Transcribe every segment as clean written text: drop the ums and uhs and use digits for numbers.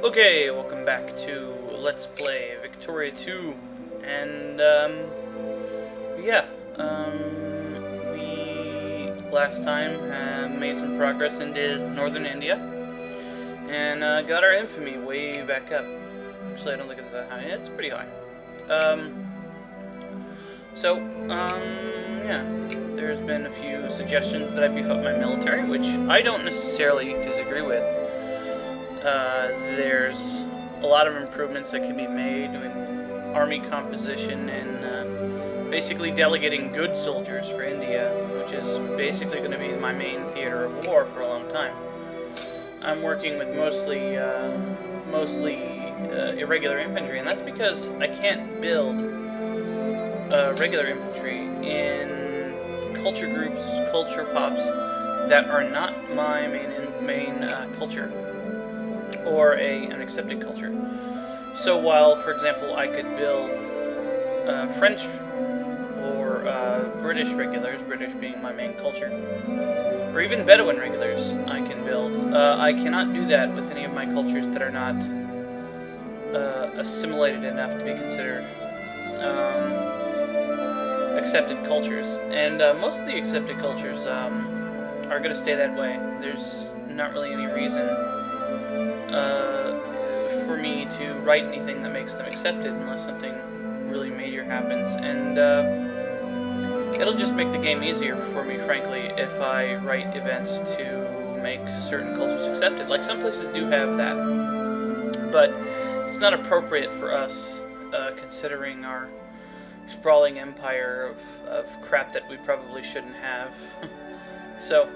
Okay, welcome back to Let's Play Victoria 2, and, yeah, we last time made some progress into northern India, and, got our infamy way back up. Actually, I don't think it's that high. It's pretty high. Yeah, there's been a few suggestions that I beef up my military, which I don't necessarily disagree with. There's a lot of improvements that can be made in army composition and basically delegating good soldiers for India, which is basically going to be my main theater of war for a long time. I'm working with mostly irregular infantry, and that's because I can't build regular infantry in culture groups, culture pops that are not my main culture, or an accepted culture. So while, for example, I could build French or British regulars, British being my main culture, or even Bedouin regulars I can build, I cannot do that with any of my cultures that are not assimilated enough to be considered accepted cultures. And most of the accepted cultures are going to stay that way. There's not really any reason for me to write anything that makes them accepted unless something really major happens, and it'll just make the game easier for me, frankly, if I write events to make certain cultures accepted. Like, some places do have that, but it's not appropriate for us, considering our sprawling empire of crap that we probably shouldn't have. So,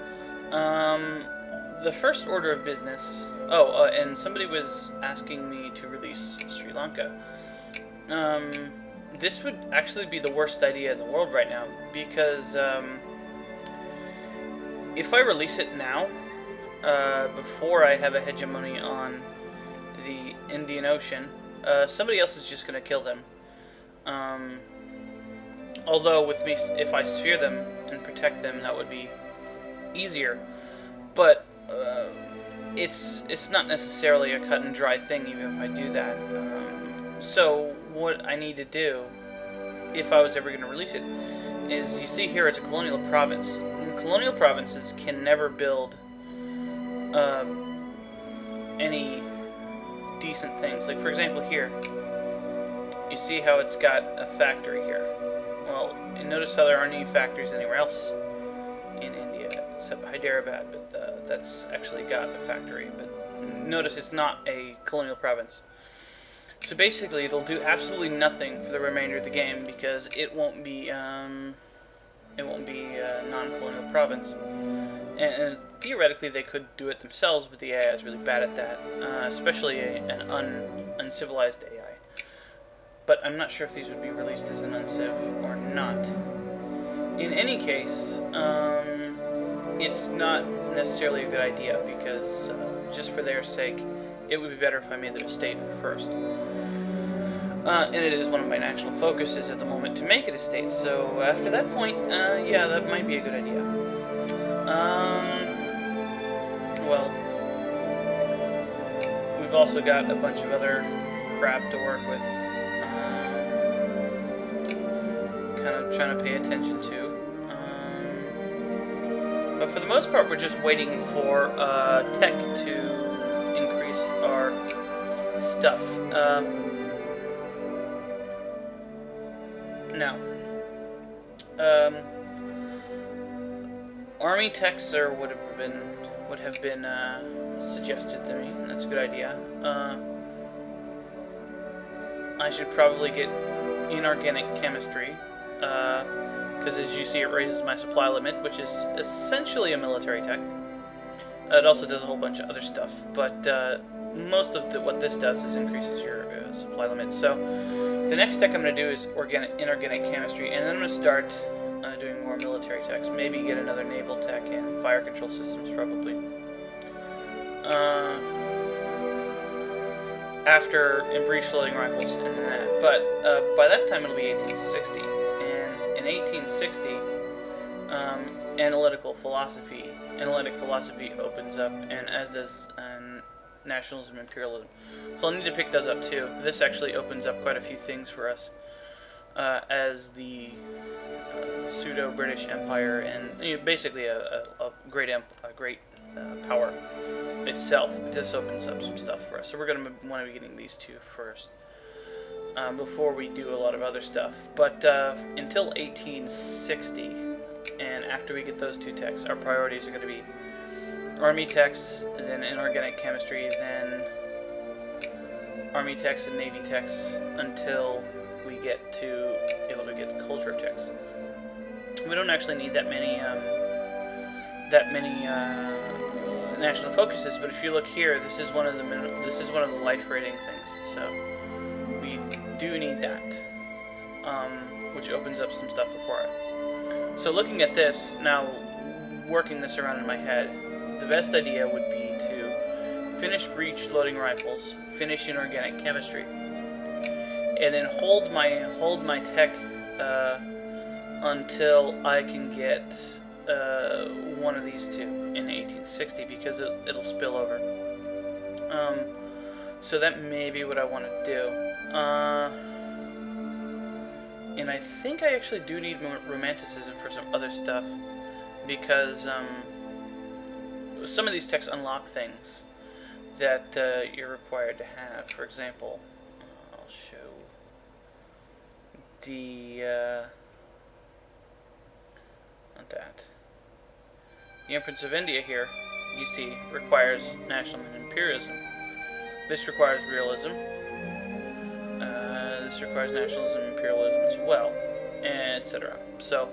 the first order of business... and somebody was asking me to release Sri Lanka. This would actually be the worst idea in the world right now, because if I release it now, before I have a hegemony on the Indian Ocean, somebody else is just going to kill them. Although with me, if I sphere them and protect them, that would be easier. But it's not necessarily a cut and dry thing, even if I do that. So what I need to do, if I was ever going to release it, is, you see here, it's a colonial province. And colonial provinces can never build any decent things. Like, for example, here, you see how it's got a factory here. Well, you notice how there aren't any factories anywhere else in India, except Hyderabad, but that's actually got a factory. But notice it's not a colonial province. So basically, it'll do absolutely nothing for the remainder of the game, because it won't be a non-colonial province. And theoretically, they could do it themselves, but the AI is really bad at that, especially an uncivilized AI. But I'm not sure if these would be released as an unciv or not. In any case, it's not necessarily a good idea, because just for their sake, it would be better if I made them a state first. And it is one of my national focuses at the moment to make it a state, so after that point, yeah, that might be a good idea. Well, we've also got a bunch of other crap to work with, kind of trying to pay attention to. But for the most part, we're just waiting for tech to increase our stuff. Now, army tech, sir, would have been suggested to me. That's a good idea. I should probably get inorganic chemistry, because as you see, it raises my supply limit, which is essentially a military tech. It also does a whole bunch of other stuff, but most of what this does is increases your supply limit. So the next tech I'm going to do is inorganic chemistry, and then I'm going to start doing more military techs. Maybe get another naval tech and fire control systems, probably. After breech loading rifles and that. But by that time it'll be 1860, and in 1860, analytic philosophy opens up, and as does nationalism, imperialism. So I'll need to pick those up too. This actually opens up quite a few things for us as the pseudo-British Empire, and basically a great power itself. This opens up some stuff for us. So we're going to want to be getting these two first before we do a lot of other stuff. But until 1860, and after we get those two techs, our priorities are going to be Army techs, then inorganic chemistry, then Army techs and Navy techs until we get to able to get culture techs. We don't actually need that many national focuses, but if you look here, this is one of the life rating things. So we do need that, which opens up some stuff for it. So looking at this now, working this around in my head, the best idea would be to finish breech loading rifles, finish inorganic chemistry, and then hold my tech until I can get one of these two in 1860, because it'll spill over. So that may be what I want to do. And I think I actually do need more romanticism for some other stuff, because some of these techs unlock things that you're required to have. For example, I'll show the not that. The Empress of India here, you see, requires nationalism and imperialism. This requires realism. This requires nationalism and imperialism as well, etc. So,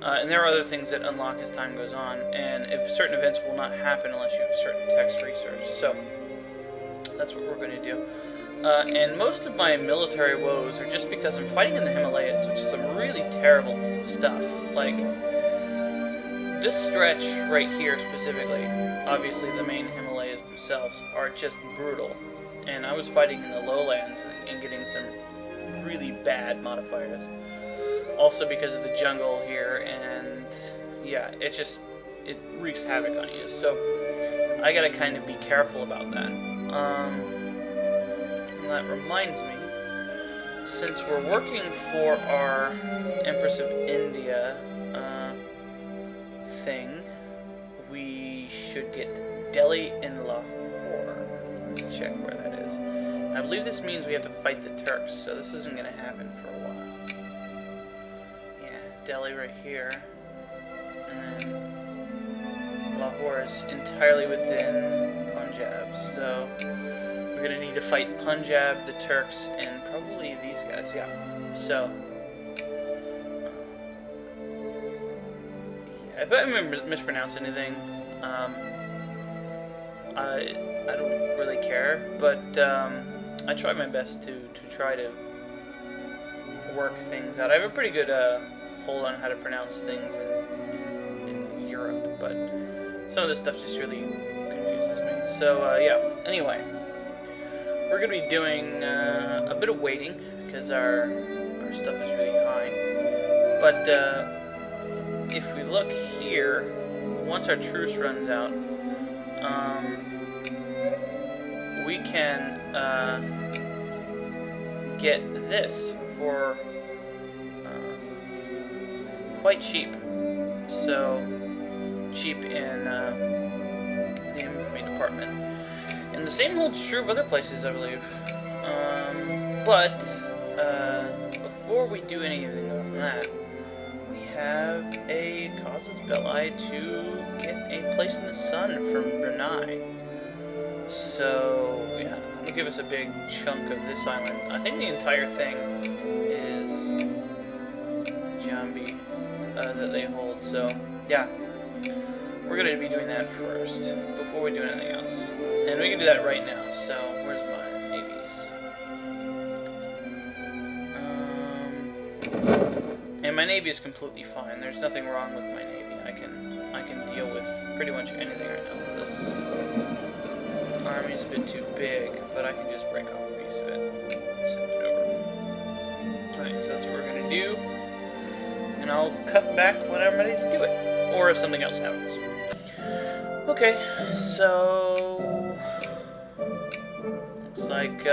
and there are other things that unlock as time goes on, and if certain events will not happen unless you have certain text research. So, that's what we're going to do. And most of my military woes are just because I'm fighting in the Himalayas, which is some really terrible stuff. Like, this stretch right here specifically, obviously the main Himalayas themselves, are just brutal. And I was fighting in the lowlands and getting some really bad modifiers. Also because of the jungle here, and yeah, it wreaks havoc on you. So I gotta kind of be careful about that. And that reminds me, since we're working for our Empress of India thing, we should get Delhi and Lahore. Check where that is. I believe this means we have to fight the Turks, so this isn't going to happen for a while. Yeah, Delhi right here. And then Lahore is entirely within Punjab, so we're going to need to fight Punjab, the Turks, and probably these guys, yeah. So, if I mispronounce anything, I don't really care, but I try my best to try to work things out. I have a pretty good hold on how to pronounce things in Europe, but some of this stuff just really confuses me. So yeah, anyway, we're going to be doing a bit of waiting because our stuff is really high, but if we look here, once our truce runs out, we can get this for quite cheap. So cheap in the infantry department, and the same holds true of other places, I believe. But before we do anything on that, have a casus belli to get a place in the sun from Brunei. So yeah, it'll give us a big chunk of this island. I think the entire thing is Jambi that they hold. So yeah, we're going to be doing that first before we do anything else, and we can do that right now. So where's my navies? And my navy is completely fine. There's nothing wrong with my navy. I can deal with pretty much anything right now. This army's a bit too big, but I can just break off a piece of it and send it over. Alright, so that's what we're gonna do. And I'll cut back when I'm ready to do it. Or if something else happens. Okay, so looks like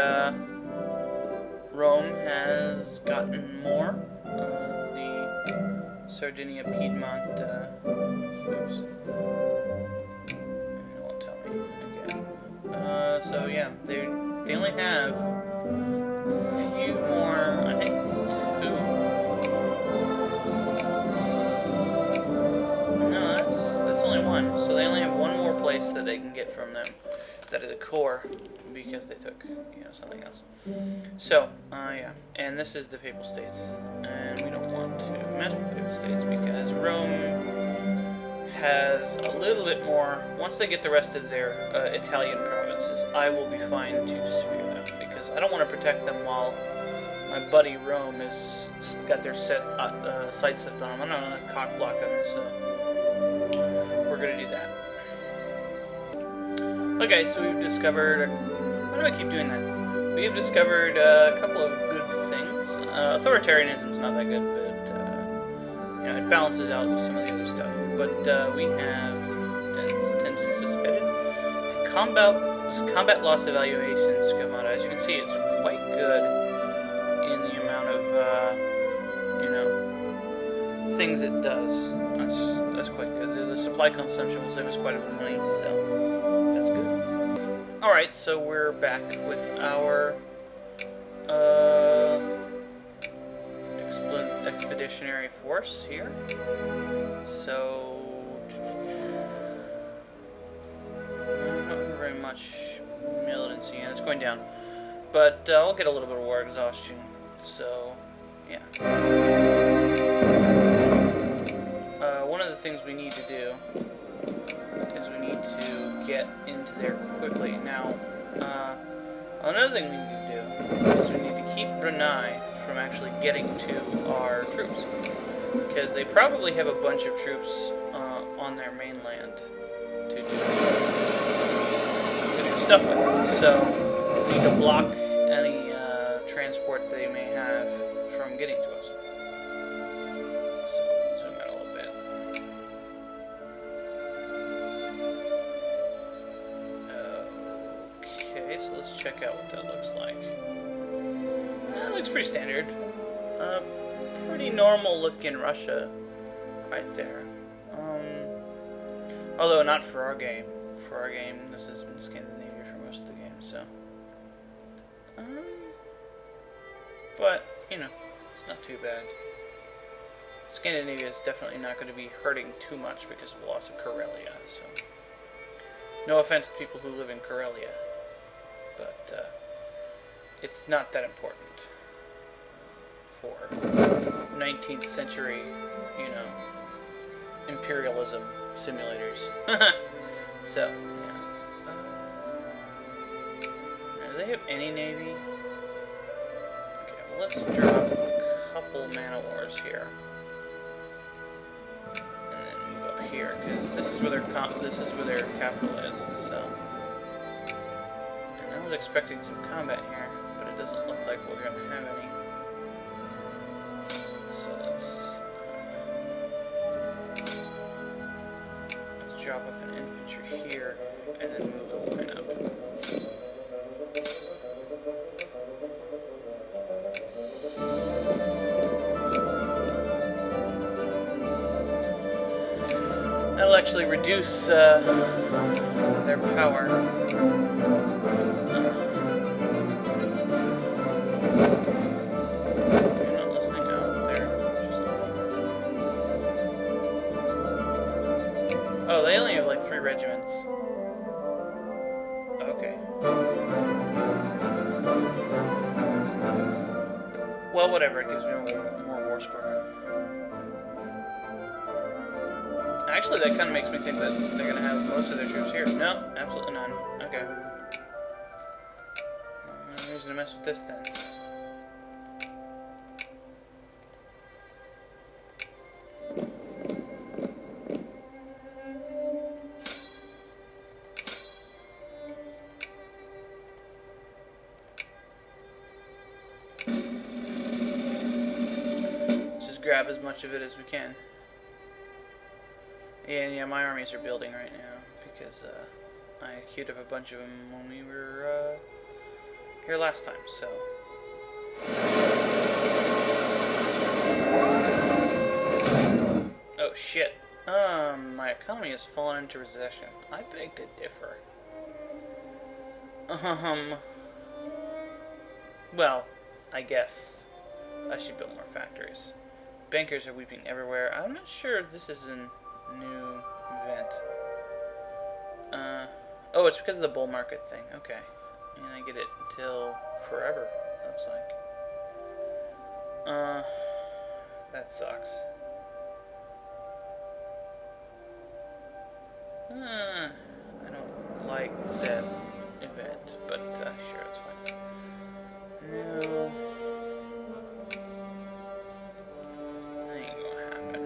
Rome has gotten more. The Sardinia Piedmont. Oops. It won't tell me again. So yeah, they only have a few more. I think two. No, that's only one. So they only have one more place that they can get from them. That is a core, because they took, something else. So, yeah, and this is the Papal States, and we don't want to mess with Papal States because Rome has a little bit more. Once they get the rest of their Italian provinces, I will be fine to sphere them, because I don't want to protect them while my buddy Rome has got their sights set on them. I don't want to cock block them, so we're going to do that. Okay, so we've discovered... Why do I keep doing that? We have discovered a couple of good things. Authoritarianism's not that good, but it balances out with some of the other stuff. But we have tensions dissipated. And combat loss evaluation schemata. As you can see, it's quite good in the amount of things it does. That's quite good. The supply consumption will save us quite a bit of money, so. Alright, so we're back with our expeditionary force here. So, not very much militancy, and it's going down. But I'll get a little bit of war exhaustion, so, yeah. One of the things we need to do is we need to get into there quickly. Now, another thing we need to do is we need to keep Brunei from actually getting to our troops, because they probably have a bunch of troops on their mainland to do stuff with. So we need to block any transport they may have from getting to us. So zoom out a little bit. Okay, so let's check out what that looks like. That looks pretty standard. Pretty normal looking Russia right there. Although not for our game. For our game, this has been Scandinavia for most of the game, so. But, it's not too bad. Scandinavia is definitely not going to be hurting too much because of the loss of Karelia, so. No offense to people who live in Karelia, but it's not that important for 19th century, imperialism simulators. So, yeah. Do they have any navy? Okay, well, let's drop a couple man-o-wars here. And then move up here, because this is where their capital is, so. And I was expecting some combat here, but it doesn't look like we're going to have any. So let's drop off an infantry here, and then move the line up. That'll actually reduce their power. You're not listening out there. Oh, they only have like 3 regiments. Okay. Well, whatever. It gives me more war score. Actually, that kind of makes me think that they're going to have most of their troops here. No, absolutely none. Okay. Who's going to mess with this then? Let's just grab as much of it as we can. Yeah, my armies are building right now because I queued up a bunch of them when we were here last time, so... Oh, shit. My economy has fallen into recession. I beg to differ. Well, I guess I should build more factories. Bankers are weeping everywhere. I'm not sure if this is a new event. Oh, it's because of the bull market thing. Okay. And I get it until forever, looks like. That sucks. I don't like that event, but sure, it's fine. No. That ain't gonna happen.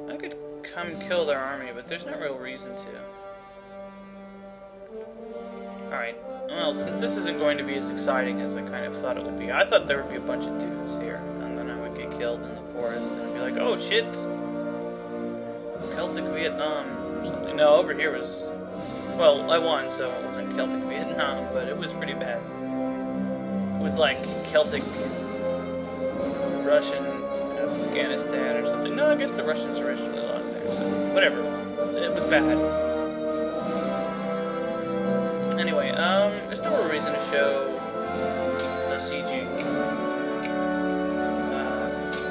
I could come kill their army, but there's no real reason to. Alright, well, since this isn't going to be as exciting as I kind of thought it would be, I thought there would be a bunch of dudes here, and then I would get killed in the forest, and I'd be like, oh shit! Celtic Vietnam or something. No, over here was... Well, I won, so it wasn't Celtic Vietnam, but it was pretty bad. It was like Celtic Russian Afghanistan or something. No, I guess the Russians originally lost there, so whatever. It was bad. Anyway, there's no real reason to show the CG. So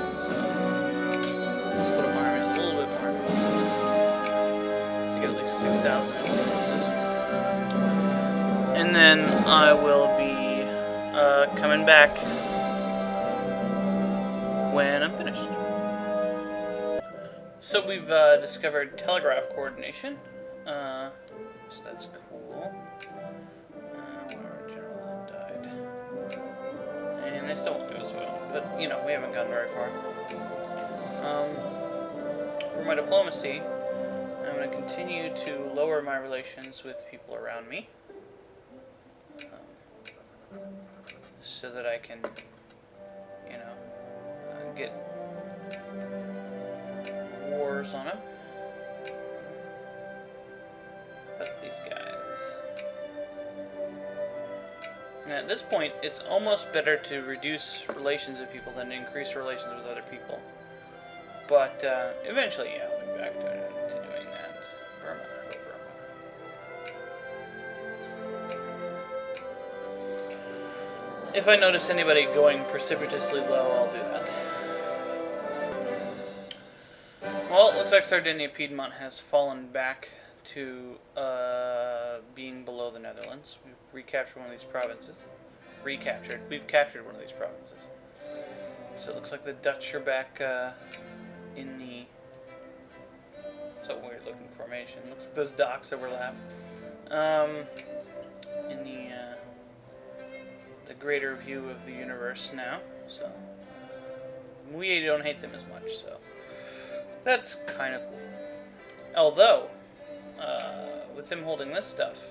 let's put up my army a little bit more to get at least 6,000 influences. And then I will be coming back when I'm finished. So we've discovered telegraph coordination. So that's cool. Our general died. And they still won't do as well. But, you know, we haven't gone very far. For my diplomacy, I'm going to continue to lower my relations with people around me. So that I can, you know, get wars on them. But these guys. And at this point, it's almost better to reduce relations with people than to increase relations with other people. But eventually, yeah, I'll be back to doing that. Burma, hello Burma. If I notice anybody going precipitously low, I'll do that. Well, it looks like Sardinia-Piedmont has fallen back to being below the Netherlands. We've recaptured one of these provinces. We've captured one of these provinces. So it looks like the Dutch are back in the... So weird looking formation. Looks like those docks overlap. In the greater view of the universe now. So we don't hate them as much, so that's kind of cool. Although, with them holding this stuff,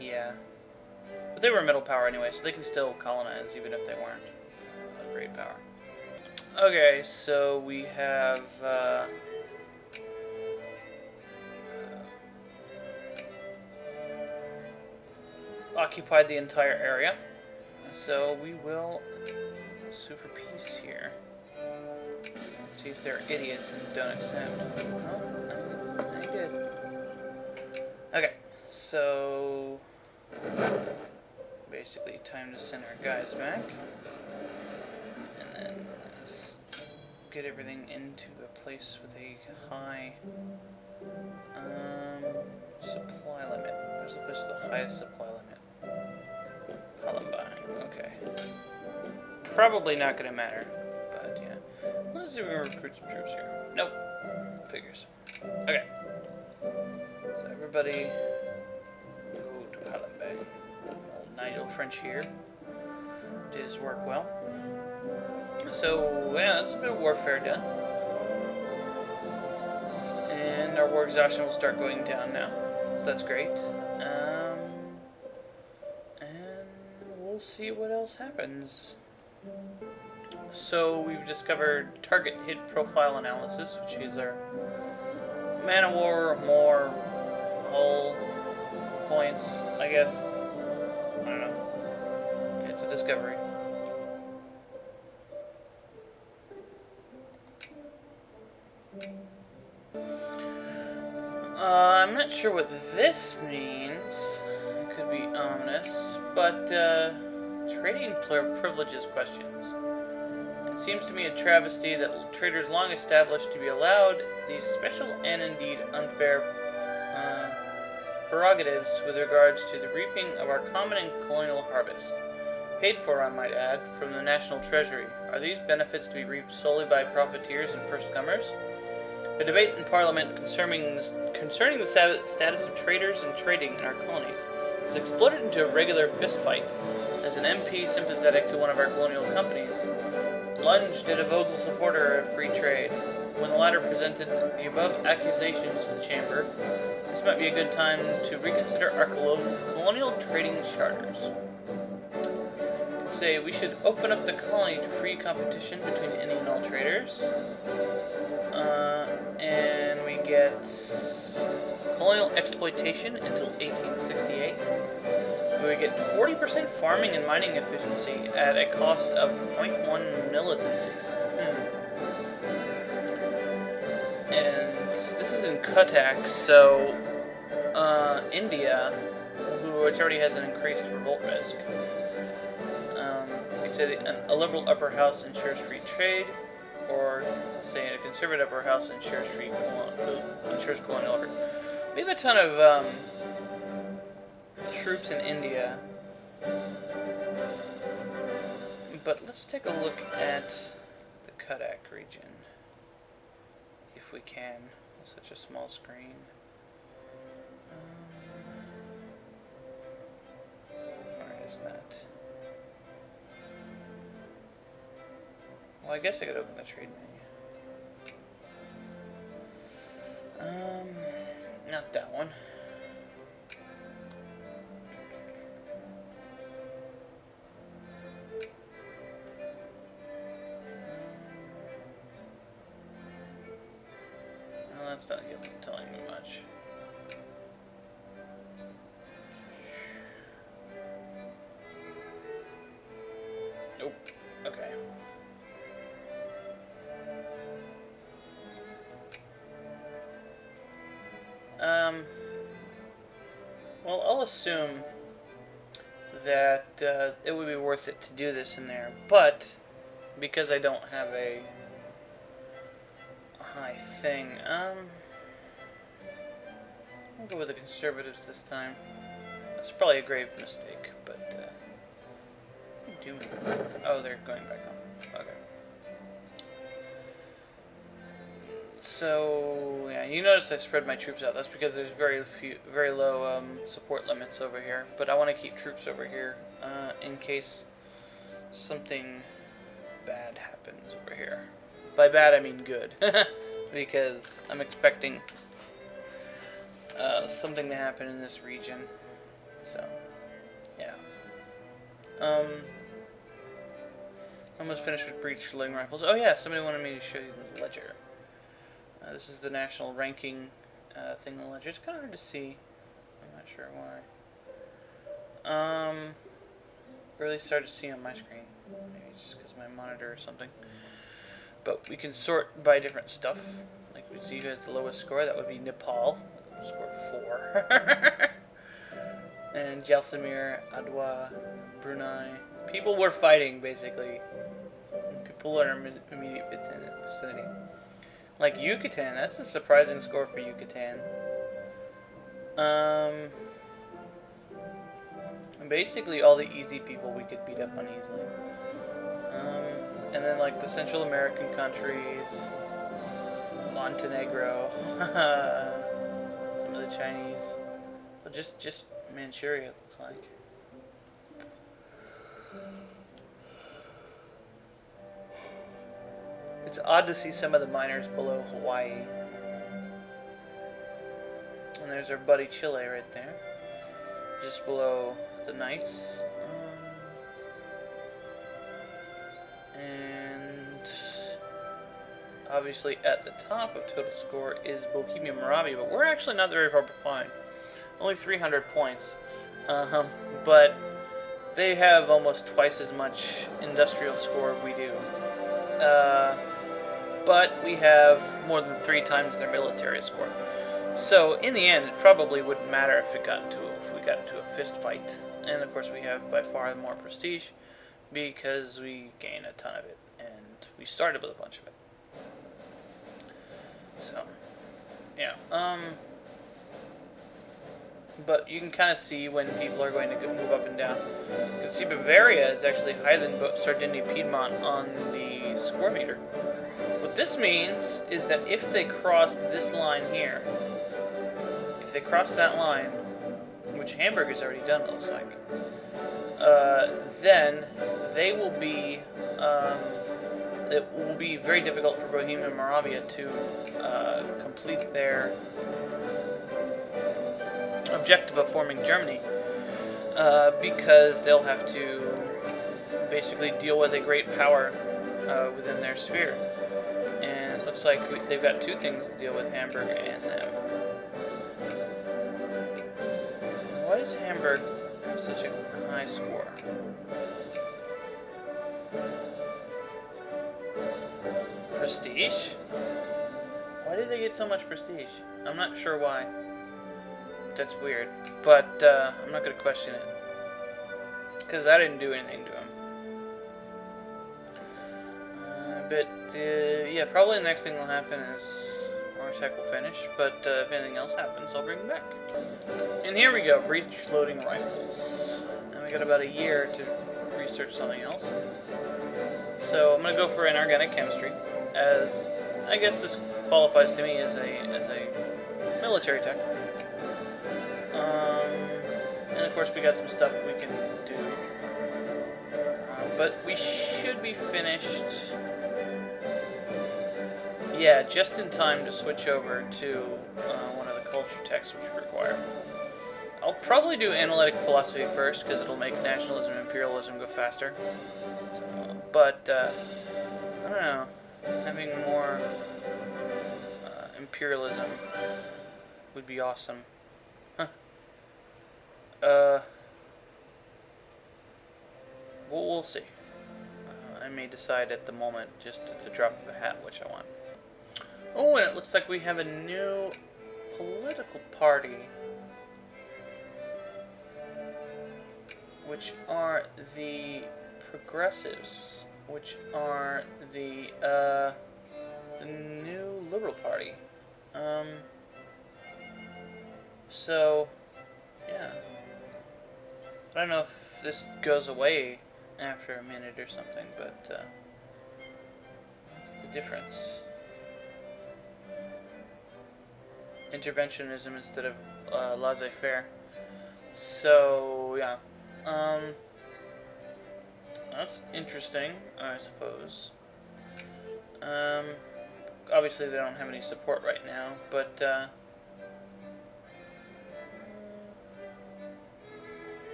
yeah. But they were a middle power anyway, so they can still colonize even if they weren't a great power. Okay, so we have occupied the entire area, so we will sue for peace here. Let's see if they're idiots and don't accept. Oh, I did. Okay, so basically time to send our guys back, and then let's get everything into a place with a high supply limit. Where's the place with the highest supply limit? Columbine. Okay. Probably not going to matter, but yeah. Let's see if we can recruit some troops here. Nope. Figures. Okay. So everybody go to Columbine. Old Nigel French here did his work well. So yeah, that's a bit of warfare done. And our war exhaustion will start going down now. So that's great. And we'll see what else happens. So we've discovered target hit profile analysis, which is our man of war, more hull, points, I guess. I don't know. It's a discovery. I'm not sure what this means. It could be ominous, but trading privileges questions. It seems to me a travesty that traders long established to be allowed these special and indeed unfair prerogatives with regards to the reaping of our common and colonial harvest. Paid for, I might add, from the national treasury. Are these benefits to be reaped solely by profiteers and first-comers? A debate in Parliament concerning the status of traders and trading in our colonies has exploded into a regular fistfight as an MP sympathetic to one of our colonial companies lunged at a vocal supporter of free trade. When the latter presented the above accusations to the chamber, this might be a good time to reconsider our colonial trading charters. Say we should open up the colony to free competition between any and all traders. And we get colonial exploitation until 1868. We get 40% farming and mining efficiency at a cost of 0.1 militancy. And this is in Cuttack, so India, which already has an increased revolt risk. You could say a liberal upper house ensures free trade, or say a conservative upper house ensures colonial order. We have a ton of troops in India, but let's take a look at the Cuttack region, if we can, on such a small screen. Where is that? Well, I guess I could open the trade menu. Not that one. Well, that's not telling me much. Nope. Okay. Well, I'll assume that it would be worth it to do this in there, but because I don't have a high thing, I'll go with the conservatives this time. It's probably a grave mistake, but oh, they're going back home. Okay. So yeah, you notice I spread my troops out. That's because there's very low support limits over here. But I want to keep troops over here in case something bad happens over here. By bad I mean good, because I'm expecting something to happen in this region. So yeah. Almost finished with breech-loading rifles. Oh yeah, somebody wanted me to show you the ledger. This is the national ranking thing in the ledger. It's kind of hard to see. I'm not sure why. Really hard to see on my screen. Maybe it's just because of my monitor or something. But we can sort by different stuff. Like we see who has the lowest score. That would be Nepal. Score 4. And Jaisalmer, Adwa, Brunei. People were fighting, basically. People in our immediate vicinity. Like Yucatan, that's a surprising score for Yucatan. And basically all the easy people we could beat up on easily. And then like the Central American countries, Montenegro, some of the Chinese, well, just Manchuria it looks like. It's odd to see some of the miners below Hawaii. And there's our buddy Chile right there. Just below the Knights. And obviously at the top of total score is Bohemia Moravia, but we're actually not very far behind. only 300 points, but they have almost twice as much industrial score we do. But we have more than 3 times their military score. So in the end, it probably wouldn't matter if we got into a fist fight. And of course, we have by far more prestige because we gain a ton of it, and we started with a bunch of it. So, yeah. But you can kind of see when people are going to move up and down. You can see Bavaria is actually higher than Sardinia Piedmont on the score meter. What this means is that if they cross this line here, if they cross that line, which Hamburg has already done, it looks like, then they will be. It will be very difficult for Bohemia and Moravia to complete their objective of forming Germany, because they'll have to basically deal with a great power within their sphere. And it looks like they've got 2 things to deal with, Hamburg and them. Why does Hamburg have such a high score? Prestige? Why did they get so much prestige? I'm not sure why. That's weird. But I'm not going to question it, because I didn't do anything to him. Yeah, probably the next thing will happen is our tech will finish, but if anything else happens, I'll bring him back. And here we go, breech-loading rifles. And we got about a year to research something else. So I'm going to go for inorganic chemistry, as I guess this qualifies to me as a military tech. And of course we got some stuff we can do. But we should be finished, yeah, just in time to switch over to one of the culture techs which we require. I'll probably do analytic philosophy first, because it'll make nationalism and imperialism go faster. But, I don't know, having more imperialism would be awesome. Huh. We'll see. I may decide at the moment, just at the drop of a hat, which I want. Oh, and it looks like we have a new political party, which are the Progressives, which are the new Liberal Party. So, yeah. I don't know if this goes away after a minute or something, but what's the difference? Interventionism instead of laissez-faire. So, yeah. That's interesting, I suppose. Obviously they don't have any support right now, but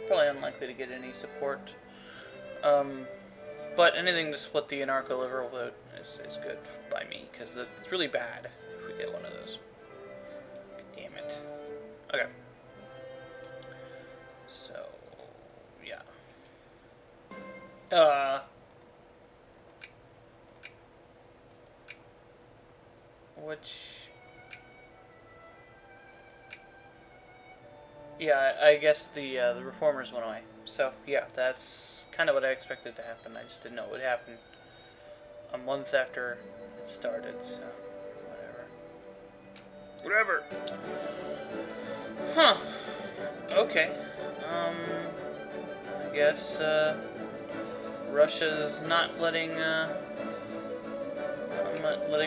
probably unlikely to get any support. But anything to split the anarcho-liberal vote is good by me, because it's really bad if we get one of those. Damn it. Okay. So, yeah. Yeah, I guess the reformers went away. So, yeah, that's kind of what I expected to happen. I just didn't know it would happen a month after it started, so whatever. Huh. Okay. I guess, Russia's not letting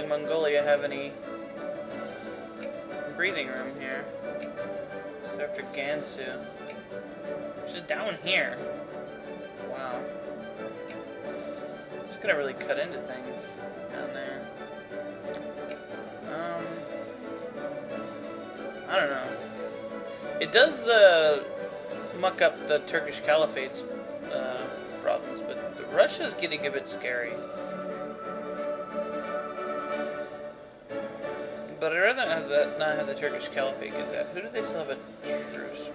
Mongolia have any breathing room here. So after Gansu, which is down here. Wow. It's gonna really cut into things down there. I don't know. It does muck up the Turkish Caliphate's problems, but Russia's getting a bit scary. But I'd rather have that, not have the Turkish Caliphate get that. Who do they still have a truce